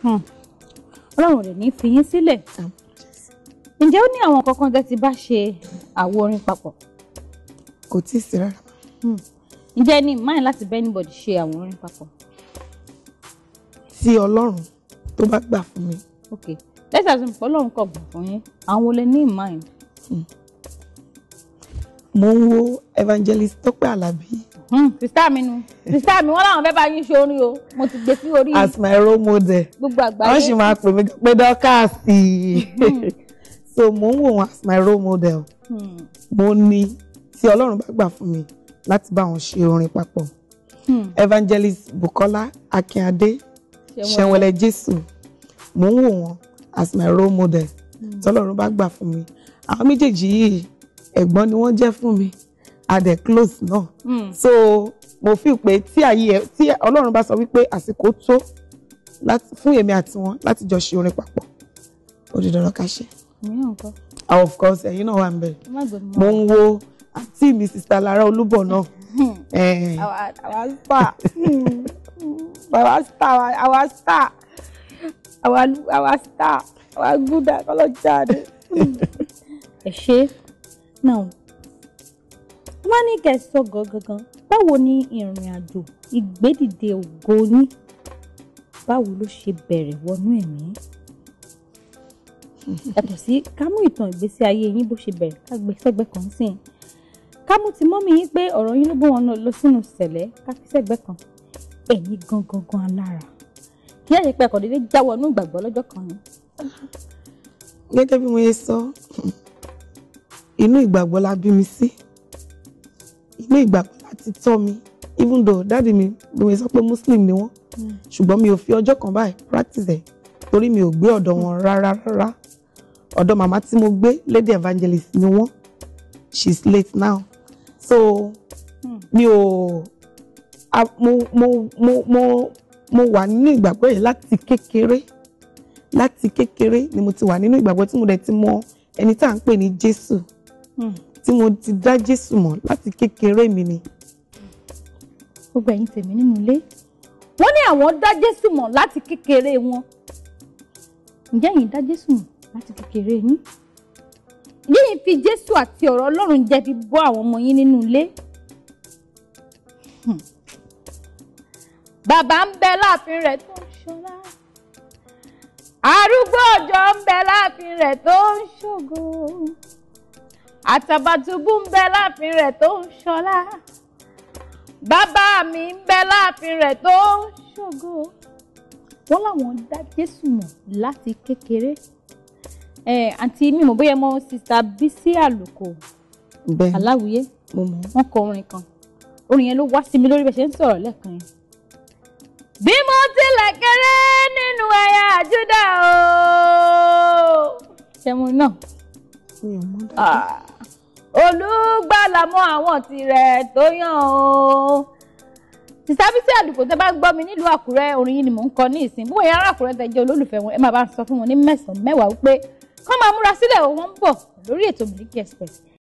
Ọlọ́run rẹ̀ ní fi yín sílẹ̀. Ǹjẹ́ ó ní àwọn kankan tẹ́ ti bá ṣe àwo orin papọ̀? Kò tí ì sí rárá. Ǹjẹ́ ẹ ní mind láti bá anybody ṣe àwo orin papọ̀? Tí Ọlọ́run tó bá gbà fún mi. Okay, let's assume pé Ọlọ́run kò gbà fún yín. Àwọn olè ní mind. Mo ń wo evangelist Tọ́pẹ́ Àlàbí. Sister mi nu. Sister mi wọ́n láwọn fẹ́ bá yín ṣe orin o. Mo ti gbé sí orí. As my role model. Gbogbo àgbáyé. Wọ́n sì máa pè mí pé Dorcas. So mo ń wò wọ́n as my role model. Mo ní tí Ọlọ́run bá gbà fún mi láti bá wọn ṣe orin papọ̀. Evangelist Bukola Akínadé Ṣẹ̀wẹ̀lẹ̀ Jésù. Mo ń wò wọ́n as my role model. Tí Ọlọ́run bá gbà fún mi. Àwọn méjèèjì yìí ẹ̀gbọ́n ni wọ́n jẹ́ fún mi. A dẹ̀ close náà. So mo feel pé tí Ọlọ́run bá sọ wípé àsìkò tó fún èmi àti wọn láti jọ ṣe orin papọ̀, ó di dandan ká ṣe. Of course ẹ̀yin náà wà ń bẹ̀. Mo ń wo àǹtí mi Sister Lara Olúbọ̀ náà. Our good apology. Ẹ ṣé. Now, wọ́n ní kẹ́ sọ gangan báwo ni ìrìn àjò ìgbédìde ògo yín báwo ló ṣe bẹ̀rẹ̀ wọnú ẹ̀mí? Yàtọ̀ sí ká mú ìtàn ìgbésí ayé yín bó ṣe bẹ̀rẹ̀ ká gbé sẹ́gbẹ́ kan sí i. Ká mú ti mọ́mì yín pé ọ̀rọ̀ yín ló gbé wọn lọ sínú sẹ̀lẹ̀ ká fi sẹ́gbẹ́ kan. Ẹ̀yin gangan alára. Kí ẹ ṣe pé ẹ̀kọ́ dédé já wọnú ìgbàgbọ́ lọ́jọ́ kan ni. Gẹ́gẹ́ bí mo yẹ sọ, inú ìgbàgbọ́ la bí mi sí. Inú ìgbàgbọ́ láti tọ́ mi. Even though dáàdi mi bí mo sọ pé Muslim ni wọ́n. Ṣùgbọ́n mi ò fi ọjọ́ kan báyìí practice ẹ̀ torí mi ò gbé ọ̀dọ̀ wọn rárá. Ọ̀dọ̀ màmá tí mo gbé lady evangelist ni wọ́n. She's late now. So mi ò mo wà nínú ìgbàgbọ́ yìí láti kékeré ni mo ti wà nínú ìgbàgbọ́ tí mo dẹ̀ ti mọ ẹni tá à ń pè ní Jésù. Tí mo ti dá Jésù mọ̀ láti kékeré mi ni. Gbogbo ẹ̀yin tèmi nínú ilé. Wọ́n ní àwọn dá Jésù mọ̀ láti kékeré wọn. Ǹjẹ́ ẹ̀yin dá Jésù mọ̀ láti kékeré yín? Ǹjẹ́ ẹ̀yin fi Jésù àti ọ̀rọ̀ Ọlọ́run jẹ́ fi bọ́ àwọn ọmọ yín nínú ilé? Bàbá ń bẹ láàfin rẹ̀ tó ń ṣọlá. Arúgbó ọjọ́ ń bẹ láàfin rẹ̀ tó ń ṣògo. Àtàbàtúbú ń bẹ láàfin rẹ̀ tó ń ṣọlá. Bàbá mi ń bẹ láàfin rẹ̀ tó ń ṣògo. Wọ́n láwọn dá Jésù mọ̀ láti kékeré. Àǹtí mi mọ̀ bóyá mọ̀ Sister Bísí Àlùkò Aláwìyé. Wọ́n kọ orin kan. Orin yẹn ló wá sí mi lórí bẹ́ẹ̀ ṣe ń sọ̀rọ̀ lẹ́ẹ̀kan yẹn. Bí mo tilẹ̀ kéré nínú ẹ̀yà Júdà o. Ṣẹ́mu náà. Olùgbàlà mọ àwọn tirẹ̀ tó yàn o. Sister Bísí Àlùkò tẹ́ bá gbọ́ mi nílùú Àkúrẹ́ orin yìí ni mò ń kọ ní ìsìn. Bóyá ará Àkúrẹ́ tẹ́ jẹ́ olólùfẹ́ wọn ẹ máa bá sọ fún wọn ní 9 mẹ́wàá wípé kán máa múra sílẹ̀ wọ́n ń bọ̀ lórí ètò Miliki Express.